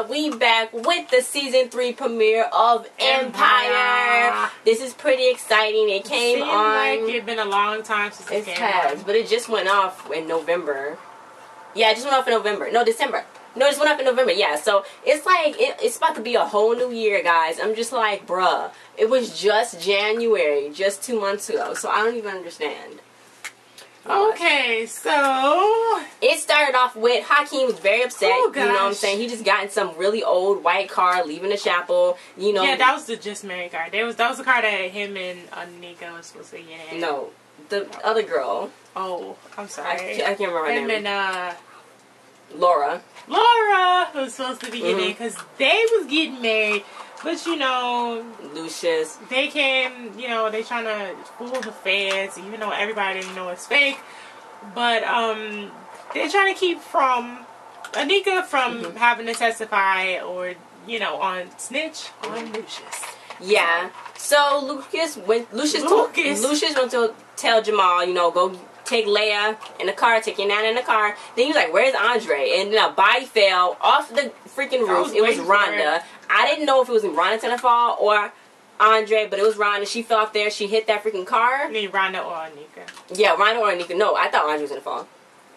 yeah, we back with the season 3 premiere of Empire. This is pretty exciting. It came Seems on. like it's been a long time since it came on. But it just went off in November. Yeah, it just went off in November. No, December. No, it just went off in November. Yeah, so it's like it's about to be a whole new year, guys. I'm just like, bruh, it was just January, just 2 months ago. So I don't even understand. Okay, so it started off with Hakeem was very upset. Oh, you know what I'm saying? He just got in some really old white car leaving the chapel. You know. Yeah, that was the Just Married car. That was the car that him and Anika was supposed to get in. No, the other girl. Oh, I'm sorry. I can't remember her name. Him and Laura was supposed to be getting in because they was getting married. But, you know, Lucius, they came, you know, they trying to fool the fans, even though everybody know it's fake. But, they're trying to keep Anika from having to testify or, you know, on snitch on Lucius. Yeah. So, Lucius went to tell Jamal, you know, go take Leia in the car, take your Nana in the car. Then he was like, where's Andre? And then a body fell off the freaking roof. It was Rhonda. I didn't know if it was Rhonda gonna fall or Andre, but it was Rhonda. She fell off there. She hit that freaking car. You mean Rhonda or Anika? Yeah, Rhonda or Anika. No, I thought Andre was gonna fall.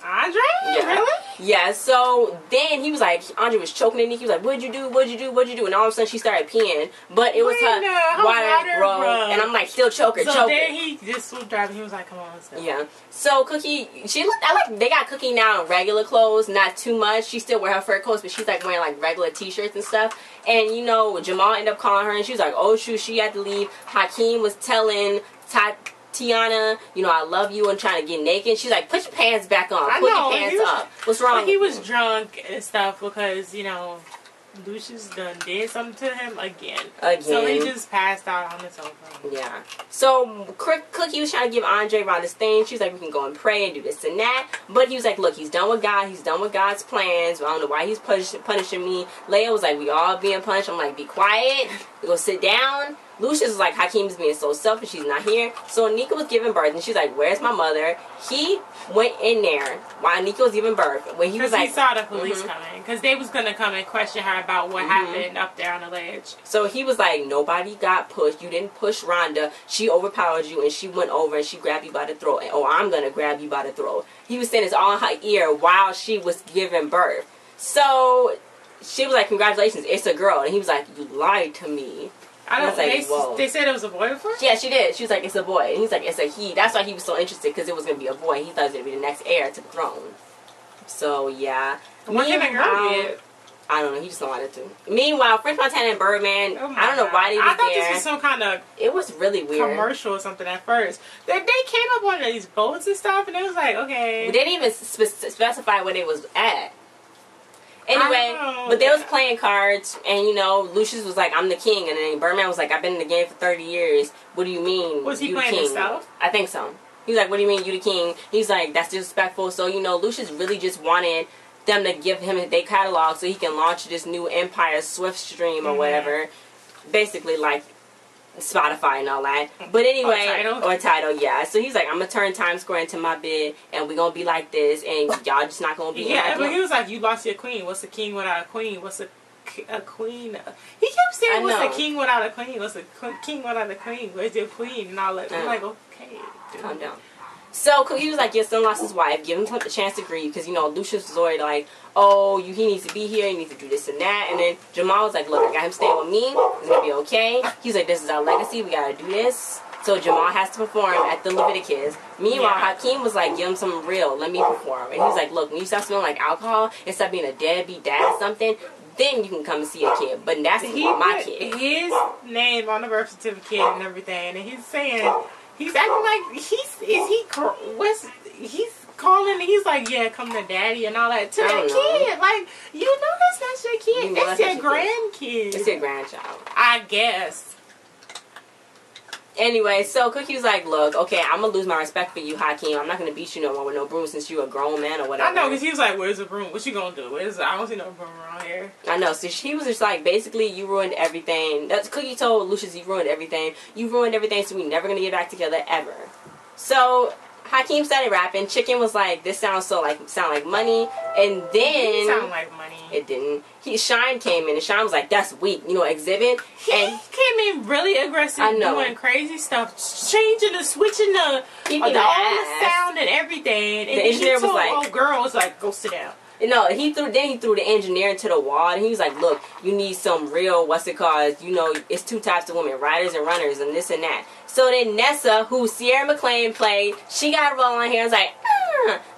Andre? Yeah. Really? Yeah, so then he was like, Andre was choking Anika. He was like, what'd you do? What'd you do? What'd you do? And all of a sudden she started peeing. But it was her water, bro. And I'm like, still choke her, so then he just swooped driving. He was like, come on, let's go. Yeah. So Cookie, I like they got Cookie now in regular clothes, not too much. She still wear her fur coats, but she's like wearing like regular t-shirts and stuff. And you know, Jamal ended up calling her and she was like, oh shoot, she had to leave. Hakeem was telling Tiana, you know, I love you, and trying to get naked. She's like, put your pants back on. Put your pants up. What's wrong? Like he was drunk and stuff because, you know, Lucius done did something to him again. So he just passed out on his own. Yeah. So Cookie was trying to give Andre Rhonda's thing. She was like, we can go and pray and do this and that. But he was like, look, he's done with God. He's done with God's plans. I don't know why he's punishing me. Leia was like, we all being punished. I'm like, be quiet. We go sit down. Lucius was like, Hakeem's being so selfish, she's not here. So Anika was giving birth, and she's like, where's my mother? He went in there while Anika was giving birth. When he was like, he saw the police coming, because they was going to come and question her about what happened up there on the ledge. So he was like, nobody got pushed. You didn't push Rhonda. She overpowered you, and she went over, and she grabbed you by the throat. And, oh, I'm going to grab you by the throat. He was saying this all in her ear while she was giving birth. So she was like, congratulations, it's a girl. And he was like, you lied to me. They said it was a boy before? Yeah, she did. She was like, it's a boy. And he's like, it's a he. That's why he was so interested, because it was going to be a boy. He thought it was going to be the next heir to the throne. So, yeah. What kind of girl did? I don't know. He just wanted to. Meanwhile, French Montana and Birdman, I don't know why they were there. I thought this was some kind of... It was really weird. Commercial or something at first. They came up on these boats and stuff, and it was like, okay. They didn't even specify where they was at. Anyway, but they was playing cards, and you know, Lucius was like, I'm the king, and then Birdman was like, I've been in the game for 30 years. What do you mean? Was he playing himself? I think so. He's like, what do you mean you the king? He's like, that's disrespectful. So, you know, Lucius really just wanted them to give him their catalog so he can launch this new Empire Swift stream or whatever. Basically, like Spotify and all that. But anyway, or Tidal, yeah. So he's like, I'm gonna turn Times Square into my bid, and we're gonna be like this, and y'all just not gonna be. Yeah, but he was like, you lost your queen. What's a king without a queen? What's a queen? He kept saying, what's a king without a queen? What's a king without a queen? Where's your queen? And all that. I'm like, okay, dude. Calm down. So he was like, your son lost his wife. Give him a chance to grieve, because you know Lucius was already like, oh, he needs to be here. He needs to do this and that. And then Jamal was like, look, I got him staying with me. It's gonna be okay. He's like, this is our legacy. We gotta do this. So Jamal has to perform at the Leviticus. Meanwhile, Hakeem was like, give him some real. Let me perform. And he's like, look, when you start smelling like alcohol and start being a deadbeat dad or something, then you can come and see a kid. But that's my kid. His name on the birth certificate and everything, and he's saying. He's acting like he's calling and he's like, yeah, come to daddy and all that to that kid. Like, you know that's not your kid. That's your grandkid. It's your grandchild. I guess. Anyway, so Cookie was like, look, okay, I'm going to lose my respect for you, Hakeem. I'm not going to beat you no more with no broom since you're a grown man or whatever. I know, because he was like, where's the broom? What you going to do? I don't see no broom around here. I know. So she was just like, basically, you ruined everything. That's Cookie told Lucius, you ruined everything. You ruined everything, so we're never going to get back together ever. So Hakeem started rapping. Chicken was like, this sound like money. And then... It sound like money. It didn't. Shine came in, and Shine was like, "That's weak," you know, exhibit. He And came in really aggressive, doing crazy stuff, changing and switching the sound and everything. And the engineer was like, "Oh, girl, was like, go sit down." No, he threw the engineer into the wall, and he was like, "Look, you need some real you know, it's two types of women, riders and runners, and this and that." So then Nessa, who Sierra McLean played, she got a role on here. I was like,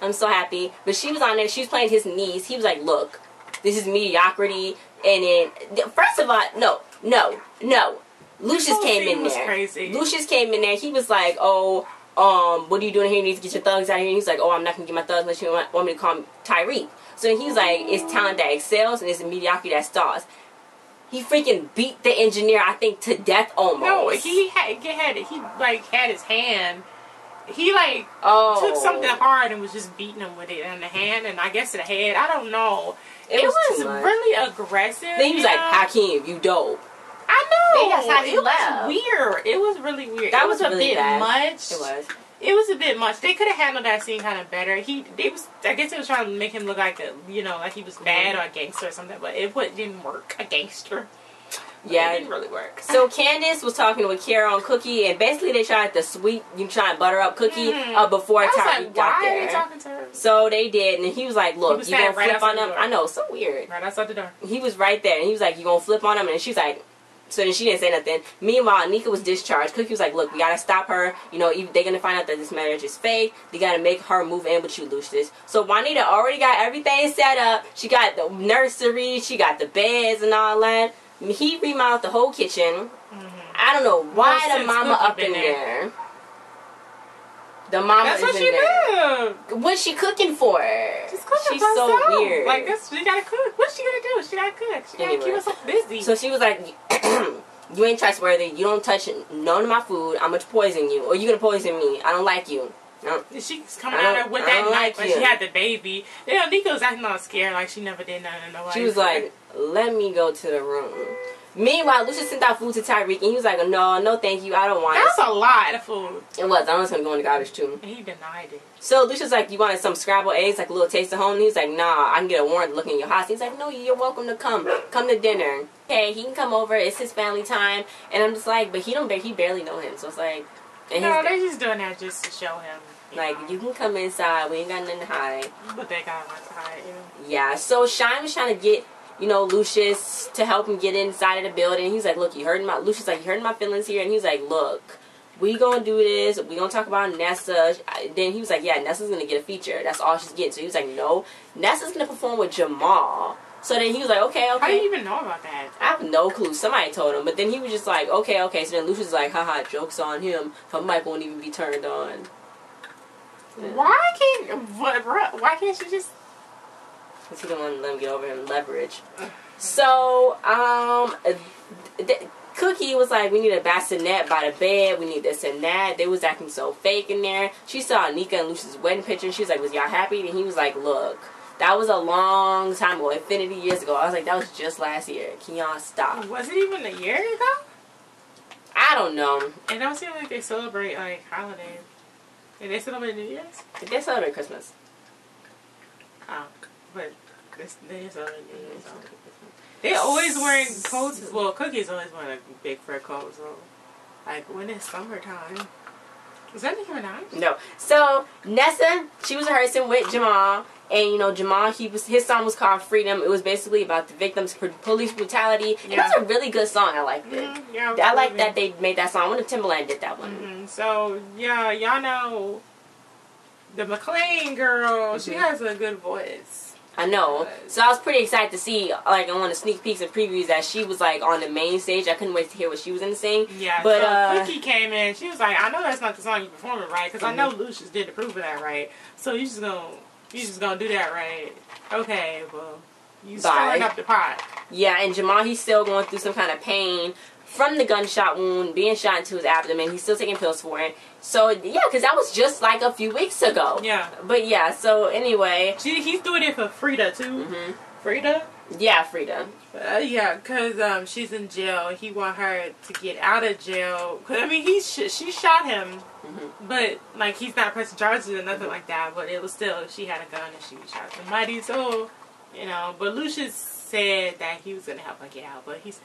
I'm so happy. But she was on there. She was playing his niece. He was like, "Look, this is mediocrity." And then, first of all, no. Lucius came in there. Crazy. Lucius came in there. He was like, "Oh, what are you doing here? You need to get your thugs out of here." And he's like, "Oh, I'm not gonna get my thugs unless you want me to call Tyreek." So he was like, "It's talent that excels and it's mediocrity that stars." He freaking beat the engineer, I think, to death almost. No, he had his hand. He took something hard and was just beating him with it in the hand, and I guess in the head. I don't know. It was really aggressive. Then he was like, "Hakeem, you dope." I know. That's how he left. Was weird. It was really weird. That was a really bit bad. much. It was. It was a bit much. They could have handled that scene kind of better. I guess they was trying to make him look like like he was bad or a gangster or something, but it didn't work. A gangster. Yeah, it didn't really work. So Candace was talking with Kara on Cookie, and basically they tried to try and butter up Cookie before Tyreek got there. Why are they talking to her? So they did, and he was like, "Look, you gonna flip on them?" I know, so weird. Right outside the door. He was right there, and he was like, "You gonna flip on them?" And she's like. So then she didn't say nothing. Meanwhile, Nika was discharged. Cookie was like, "Look, we gotta stop her. You know, they're gonna find out that this marriage is fake. They gotta make her move in with you, Lucius." So Juanita already got everything set up. She got the nursery. She got the beds and all that. He remodeled the whole kitchen. I don't know why the mama up in there. The mama That's is what in she there. did. What's she cooking for? She's cooking She's for so herself. weird. Like this, she gotta cook. What's she gonna do? She gotta cook. She gotta keep herself busy. So she was like, "You ain't trustworthy. You don't touch none of my food. I'm gonna poison you, or you gonna poison me. I don't like you." She's coming out with that knife, but she had the baby. Nika was acting all scared, like she never did nothing to nobody. She was like, "Let me go to the room." Meanwhile, Lucius sent out food to Tyreek, and he was like, "No, thank you. I don't want it." That's a lot of food. It was. I was gonna go in the garbage too. And he denied it. So Lucius was like, "You wanted some scrambled eggs, like a little taste of home?" And he's like, "Nah, I can get a warrant to look in your house." He's like, "No, you're welcome to come to dinner. Okay, he can come over. It's his family time." And I'm just like, but he barely know him, so it's like, no, they're just doing that just to show him. Like, you can come inside. We ain't got nothing to hide. But they got nothing to hide. Yeah. So Shine was trying to get, Lucius to help him get inside of the building. He's like, "Look, Lucius like, you hurting my feelings here." And he's like, "Look, we gonna do this. We gonna talk about Nessa." Then he was like, "Yeah, Nessa's gonna get a feature. That's all she's getting." So he was like, "No, Nessa's gonna perform with Jamal." So then he was like, okay. How do you even know about that? I have no clue. Somebody told him. But then he was just like, okay. So then Lucius was like, haha, joke's on him. Her mic won't even be turned on. Yeah. Why can't she just... Because he don't want to let him get over him leverage. So, Cookie was like, we need a bassinet by the bed. We need this and that. They was acting so fake in there. She saw Nika and Lucius' wedding picture. She was like, was y'all happy? And he was like, look, that was a long time ago. Infinity years ago. I was like, that was just last year. Can y'all stop? Was it even a year ago? I don't know. It don't seem like they celebrate, like, holidays. And they celebrate New Year's? They celebrate Christmas. Oh, but they celebrate New Year's. They're always wearing coats. Well, Cookie's always wearing a big fur coat, so, like, when it's summertime. Is that Nicki Minaj? No. So, Nessa, she was rehearsing with Jamal. And, you know, Jamal, his song was called Freedom. It was basically about the victims' police brutality. And that's a really good song. I liked it. Yeah, I like that they made that song. When Timbaland did that one. So, yeah, y'all know the McLean girl. She has a good voice. I know. So I was pretty excited to see, like, on the sneak peeks and previews that she was, like, on the main stage. I couldn't wait to hear what she was going to sing. Yeah, but so Cookie came in. She was like, I know that's not the song you performing right, because I know Lucius didn't approve of that right. So you just gonna do that right. Okay, well, you stirring up the pot. Yeah, and Jamal, he's still going through some kind of pain from the gunshot wound, being shot into his abdomen. He's still taking pills for it. So, yeah, because that was just like a few weeks ago. Yeah. But, yeah, so anyway. He's doing it for Frida, too. Frida? Yeah, Frida. Yeah, because she's in jail. He want her to get out of jail. Cause, I mean, she shot him. But, like, he's not pressing charges or nothing like that. But it was still, she had a gun and she shot somebody. So, You know, but Lucius said that he was gonna help her get out, but he's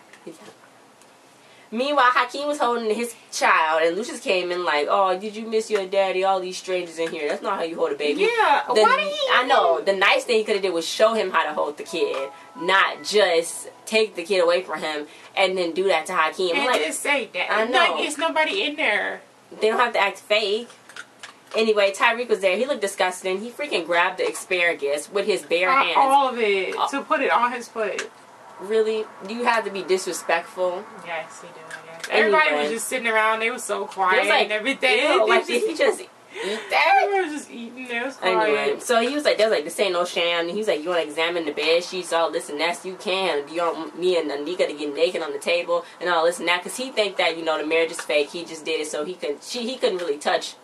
Meanwhile, Hakeem was holding his child, and Lucius came in like, "Oh, did you miss your daddy? All these strangers in here. That's not how you hold a baby." Yeah, why did he? I know. The nice thing he could have did was show him how to hold the kid, not just take the kid away from him and then do that to Hakeem. And like, just say that. I know. Like, it's nobody in there. They don't have to act fake. Anyway, Tyreek was there. He looked disgusting. He freaking grabbed the asparagus with his bare hands. All of it. To put it on his foot. Really? Do you have to be disrespectful? Yes, he did, I guess. Everybody was just sitting around. They were so quiet like, and everything. Like, did he just eat that? Everyone was just eating. It was quiet. Anyway, so he was like, "There's like, this ain't no sham." And he was like, "You want to examine the bed sheets, all this and that? So you can. Do you want me and Anika to get naked on the table and all this and that?" Because he think that, you know, the marriage is fake. He just did it so he couldn't really touch,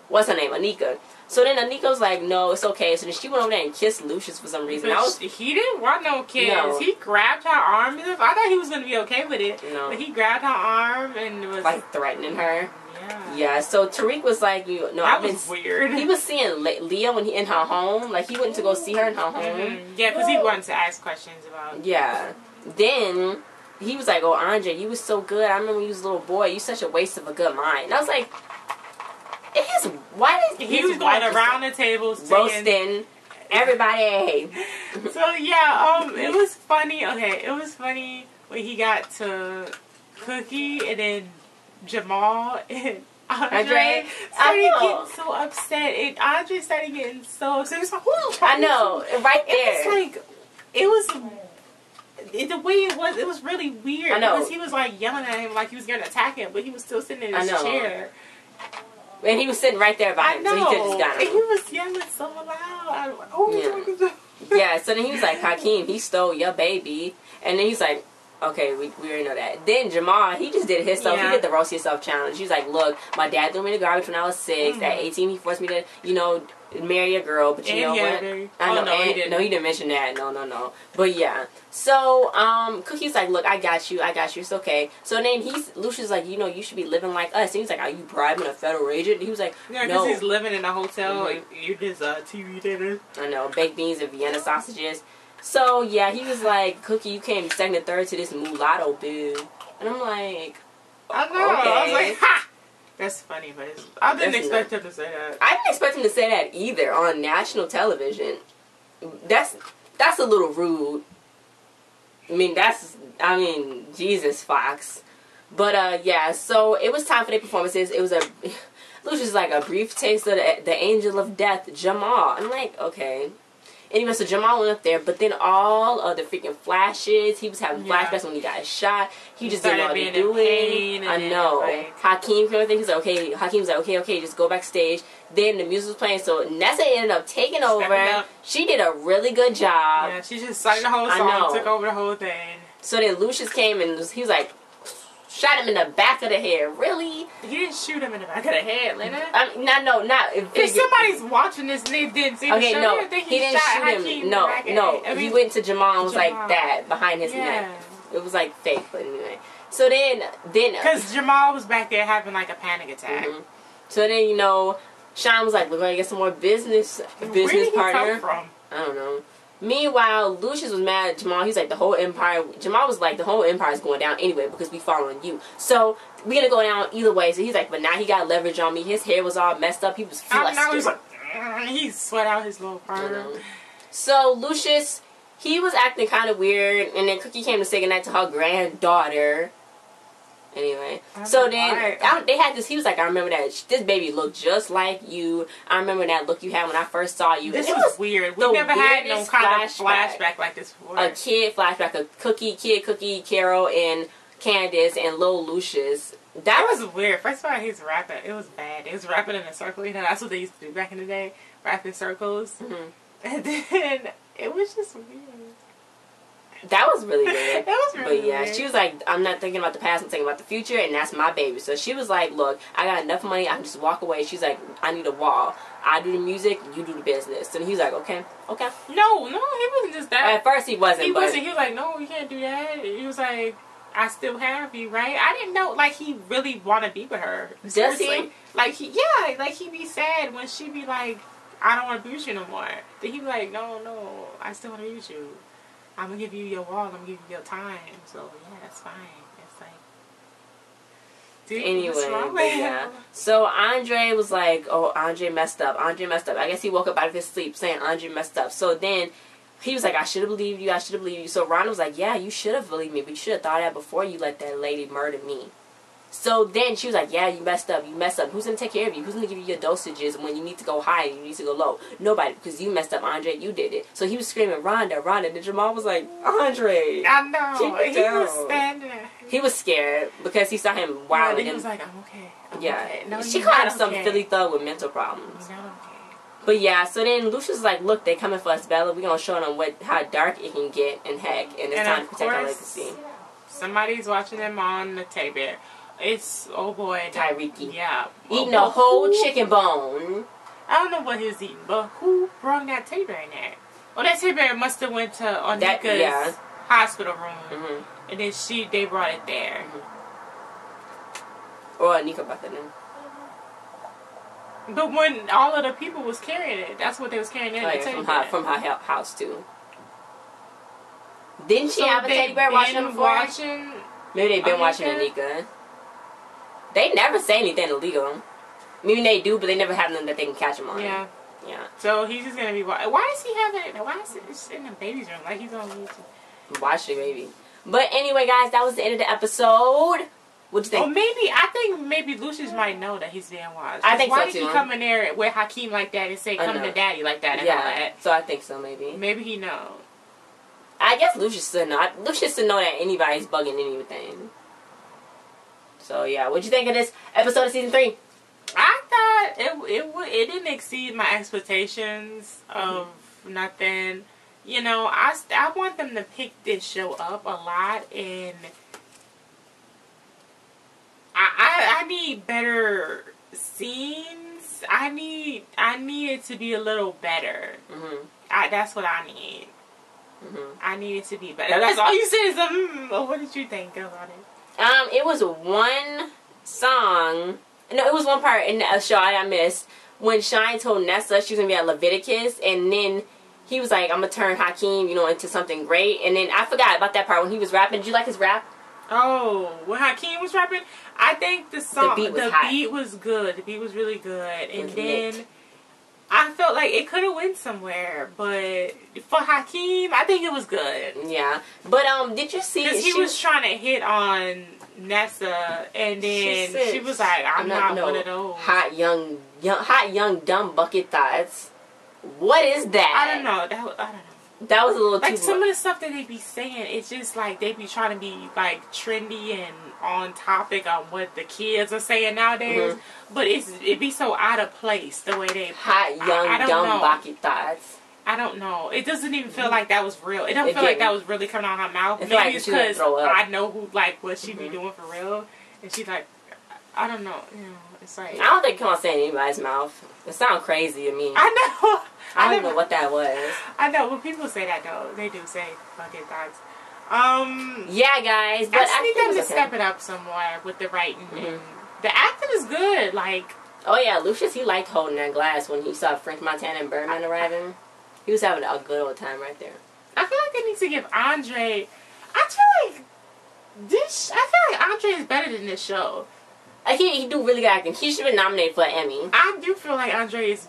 what's her name, Anika. So then Anika was like, "No, it's okay." So then she went over there and kissed Lucius for some reason. He didn't want no kiss. No. He grabbed her arm. I thought he was going to be okay with it. No. But he grabbed her arm and was like threatening her. Yeah. Yeah. So Tariq was like, that was weird. He was seeing Leah when he in her home. Like he went to go see her in her home. Mm-hmm. Yeah, because he wanted to ask questions about. Yeah. Then he was like, "Oh, Andre, you was so good. I remember when you was a little boy. You such a waste of a good mind." And I was like, he was going around the table roasting everybody. So yeah, it was funny. Okay, it was funny when he got to Cookie and then Jamal and Andre started getting so upset, and Andre started getting so upset. It was like, I know, right there. It was like, the way it was really weird. I know. Because he was like yelling at him like he was going to attack him, but he was still sitting in his chair. And he was sitting right there by him, so he could have just got him. And he was yelling so loud. Like, yeah, so then he was like, "Hakeem, he stole your baby." And then he's like, "Okay, we already know that." Then Jamal, he just did himself. Yeah. He did the roast yourself challenge. He's like, "Look, my dad threw me in the garbage when I was 6. Mm-hmm. At 18, he forced me to, marry a girl. But you know what? I know, he didn't mention that. No. But yeah. So, Cookie's like, "Look, I got you. It's okay." So then Lucius like, "You should be living like us." And he's like, "Are you bribing a federal agent?" And he was like, "Yeah, because he's living in a hotel. Mm-hmm. You just TV dinner." I know, baked beans and Vienna sausages. So yeah, he was like, "Cookie, you came second and third to this mulatto boo." And I'm like, I know. Okay. I was like, ha! That's funny, but I didn't expect him to say that. I didn't expect him to say that either on national television. That's a little rude. Jesus, Fox. But yeah, so it was time for their performances. It was Lucius like a brief taste of the angel of death, Jamal. I'm like, okay. Anyway, so Jamal went up there, but then all of the freaking flashes, he was having flashbacks when he got shot. He just didn't know what to do it. I know. Like, Hakeem came with it. He's like, okay. Hakeem's like, okay, just go backstage. Then the music was playing, so Nessa ended up taking over. She did a really good job. Yeah, she just sang the whole song, took over the whole thing. So then Lucius came and he was like, shot him in the back of the head. Really? He didn't shoot him in the back of the head, Lena. Not. If somebody's watching this and they didn't see the show, no, he didn't shoot him. No. He went to Jamal and was like that behind his neck. It was like fake, but anyway. So then because Jamal was back there having like a panic attack. Mm-hmm. So then Sean was like, "We're gonna get some more business partner." Where did he come from? I don't know. Meanwhile, Lucius was mad at Jamal. He's like, Jamal was like, the whole empire is going down anyway because we following you. So, we're going to go down either way. So, he's like, but now he got leverage on me. His hair was all messed up. He was flustered. He was like, he sweat out his little part. So, Lucius, he was acting kind of weird. And then Cookie came to say goodnight to her granddaughter. Anyway, so then they had this. He was like, "I remember that this baby looked just like you. I remember that look you had when I first saw you." This was weird. We never had no kind of flashback like this before. A kid flashback, a Cookie, Carol, and Candace, and Lil Lucius. That was weird. First of all, he's rapping. It was bad. It was rapping in a circle. That's what they used to do back in the day, rap in circles. Mm-hmm. And then it was just weird. That was really good. That was really But yeah, weird. she was like, "I'm not thinking about the past, I'm thinking about the future, and that's my baby." So she was like, "Look, I got enough money, I can just walk away." She's like, "I need a wall. I do the music, you do the business." And he's like, okay. No, he wasn't just that. At first he wasn't. He was like, "No, you can't do that." He was like, "I still have you, right?" I didn't know, like, he really want to be with her. Does he? Like, he be sad when she be like, I don't want to be with you no more. Then he be like, no, I still want to be with you. I'm going to give you your wall. I'm going to give you your time. So, yeah, that's fine. It's like, dude, what's wrong with yeah. him? So Andre was like, oh, Andre messed up. Andre messed up. I guess he woke up out of his sleep saying Andre messed up. So then he was like, I should have believed you. I should have believed you. So Ron was like, yeah, you should have believed me. But you should have thought that before you let that lady murder me. So then she was like, yeah, you messed up. You messed up. Who's going to take care of you? Who's going to give you your dosages when you need to go high and you need to go low? Nobody, because you messed up, Andre. You did it. So he was screaming, Rhonda, Rhonda. And Jamal was like, Andre. I know. Keep it He down. was standing there. He was scared because he saw him wilding. He was like, I'm okay. I'm yeah. okay. No, she you're called him not some okay. Philly thug with mental problems. You're not okay. But yeah, so then Lucius was like, look, they coming for us, Bella. We're going to show them how dark it can get and heck. And it's time to protect our legacy. Somebody's watching them on the table. It's, oh boy. Tyreke. Yeah. Eating a whole chicken bone. I don't know what he was eating, but who brought that teddy bear in there? Oh, that teddy bear must have went to Onika's hospital room. Mm-hmm. And then they brought it there. Mm-hmm. Or Anika brought it in. But when all of the people was carrying it, that's what they was carrying in, the teddy bear. From her house, too. Didn't she have a teddy bear watching them before? Maybe they've been watching Anika. They never say anything illegal. Maybe they do, but they never have nothing that they can catch him on. Yeah. Yeah. So he's just gonna be. Why is he having it? Why is it in the baby's room? Like he's on YouTube. Watch the baby. But anyway, guys, that was the end of the episode. What'd you think? Oh, I think maybe Lucius might know that he's being watched. I think so too. Why did he come in there with Hakeem like that and say, "Come to daddy" like that and all that? So I think so, maybe. Maybe he knows. I guess Lucius should know. Lucius should know that anybody's bugging anything. So yeah, what'd you think of this episode of season 3? I thought it didn't exceed my expectations of nothing. You know, I want them to pick this show up a lot, and I need better scenes. I need it to be a little better. That's what I need. I need it to be better. That's all you said is what did you think about it? It was one song. No, it was one part in the show I missed when Shine told Nessa she was gonna be at Leviticus, and then he was like, "I'm gonna turn Hakeem, into something great." And then I forgot about that part when he was rapping. Did you like his rap? Oh, when Hakeem was rapping, I think the beat was good. The beat was really good, and then lit. I felt like it could have went somewhere, but for Hakeem, I think it was good. Yeah, but did you see? Because he was trying to hit on Nessa, and then she was like, "I'm not one of those hot young dumb bucket thoughts." What is that? I don't know. I don't know. That was a little like too some of the stuff that they be saying. It's just like they be trying to be like trendy and on topic on what the kids are saying nowadays. But it be so out of place the way they hot young dumb bucket thoughts. I don't know. It doesn't even feel like that was real. It don't feel like that was really coming out of her mouth. Maybe like it's because I know what she be doing for real, and she's like, I don't know. It's like I don't think come on saying anybody's mouth. It sounds crazy to me. I know. I don't know what that was. I know when people say that though, they do say bucket thoughts. Yeah, guys, but I need them to step it up some more with the writing. And the acting is good. Like, oh yeah, Lucius, he liked holding that glass when he saw French Montana and Birdman arriving. He was having a good old time right there. I feel like they need to give Andre. I feel like Andre is better than this show. He do really good acting. He should have been nominated for an Emmy. I do feel like Andre is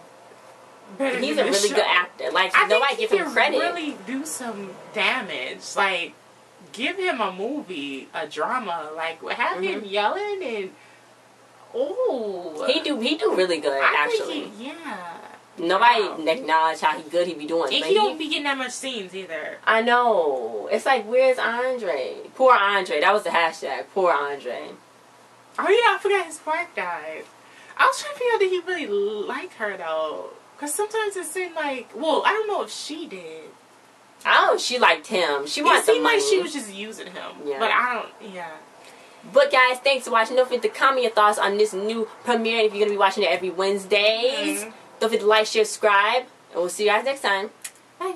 better. He's than a this really show. good actor. Like nobody give him credit. Really do some damage. Like give him a movie, a drama. Like have him yelling and he do really good actually. Nobody acknowledge how good he be doing. And he don't be getting that much scenes either. I know. It's like, where's Andre? Poor Andre. That was the hashtag. Poor Andre. Oh yeah, I forgot his wife died. I was trying to figure out, did he really like her though? Because sometimes it seemed like, well, I don't know if she did. I don't know if she liked him. She wanted the money. It seemed like she was just using him. Yeah. But I don't, But guys, thanks for watching. Don't forget to comment your thoughts on this new premiere. And if you're going to be watching it every Wednesdays, don't forget to like, share, subscribe. And we'll see you guys next time. Bye.